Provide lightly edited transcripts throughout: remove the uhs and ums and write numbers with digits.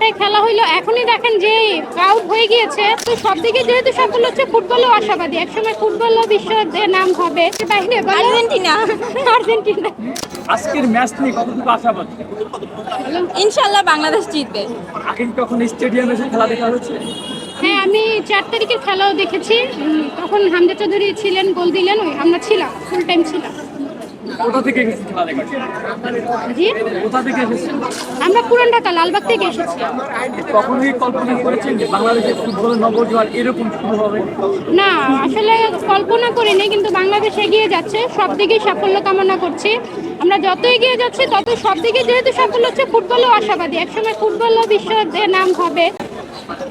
সাতটায় খেলা হইলো, এখনই দেখেন যে আউট হয়ে গিয়েছে। তো সব দিকে যেহেতু সাফল্য হচ্ছে, ফুটবলও আশাবাদী, একসময় ফুটবলও বিশ্বের নাম হবে। বাইরে আর্জেন্টিনা। আর্জেন্টিনা। আজকের ম্যাচ নিয়ে কতটুকু আশাবাদী? ইনশাল্লাহ বাংলাদেশ জিতবে। আগে কি কখন স্টেডিয়ামে এসে খেলা দেখা হয়েছে? হ্যাঁ, আমি 4 তারিখের খেলাও দেখেছি। তখন হামজা চৌধুরী ছিলেন, গোল দিলেন, আমরা ছিলাম, ফুল টাইম ছিলাম। কোথা থেকে এসেছে খেলা দেখা? জি, কোথা থেকে এসেছে? আমরা পুরান ঢাকা লালবাগ থেকে এসেছি। কখনোই কল্পনা করেছেন যে বাংলাদেশের ফুটবলের নবজোয়ার এরকম শুরু হবে? না, আসলে কল্পনা করিনি, কিন্তু বাংলাদেশ এগিয়ে যাচ্ছে, সব দিকেই সাফল্য কামনা করছি। আমরা যত এগিয়ে যাচ্ছি তত সব দিকে যেহেতু সাফল্য হচ্ছে, ফুটবলও আশাবাদী, একসময় ফুটবলও বিশ্বের নাম হবে,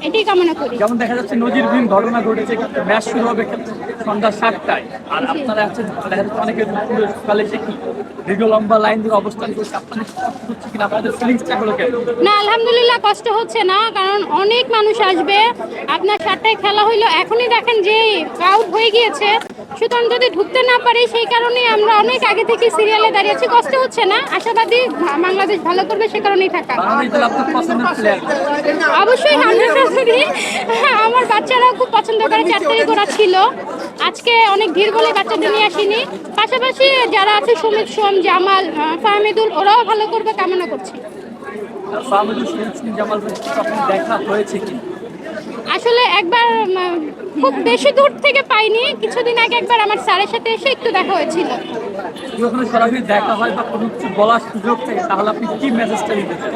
এটাই কামনা করি। যেমন দেখা যাচ্ছে নজিরবিহীন ঘটনা ঘটেছে, ম্যাচ শুরু হবে সন্ধ্যা 7টায়, আর আপনারা আছেন দেখা যাচ্ছে অনেকের সকালে এসে কি দীর্ঘ লম্বা লাইন ধরে অবস্থান করছে, আপনাদের কষ্ট হচ্ছে কিনা, আপনাদের ফিলিংসটা হলো কেন? না, আলহামদুলিল্লাহ কষ্ট হচ্ছে না, কারণ অনেক মানুষ আসবে। আপনার 7টায় খেলা হইলো, এখনই দেখেন যে আউট হয়ে গিয়েছে। সুতরাং যদি ঢুকতে না পারি, সেই কারণে আমরা অনেক আগে থেকে সিরিয়ালে দাঁড়িয়েছি। কষ্ট হচ্ছে না, আশাবাদী বাংলাদেশ ভালো করবে, সে কারণেই থাকা। বাংলাদেশ দল আপনার পছন্দের প্লেয়ার? অবশ্যই 100%। আমার বাচ্চারাও খুব পছন্দ করে, 4 তারিখ ওরা ছিল। আজকে অনেক ভিড় বলে বাচ্চাদের নিয়ে আসিনি। পাশাপাশি যারা আছে সুমিত, সোম, জামাল, ফাহমিদুল, ওরাও ভালো করবে কামনা করছি। ফাহমিদুল জামাল তখন দেখা হয়েছে কি? আসলে একবার খুব বেশি দূর থেকে পাইনি, কিছুদিন আগে একবার আমার স্যারের সাথে এসে একটু দেখা হয়েছিল। যখন সরাসরি দেখা হয় বা কোনো কিছু বলার সুযোগ থাকে, তাহলে আপনি কি মেসেজটা দিতে চান?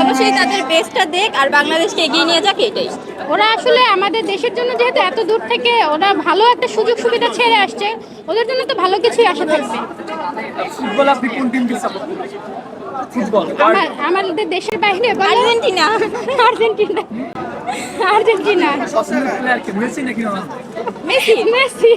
অবশ্যই তাদের বেস্টটা দেখ আর বাংলাদেশকে এগিয়ে নিয়ে যাক, এটাই। ওরা আসলে আমাদের দেশের জন্য যেহেতু এত দূর থেকে ওরা ভালো একটা সুযোগ সুবিধা ছেড়ে আসছে, ওদের জন্য তো ভালো কিছুই আশা থাকবে। ফুটবল আপনি কোন টিমকে সাপোর্ট করেন? ফুটবল আমাদের দেশের বাইরে আর্জেন্টিনা। আর্জেন্টিনা। আর্জেন্টিনা। পছন্দের প্লেয়ার কি, মেসি নাকি রোনালদো? মেসি। মেসি।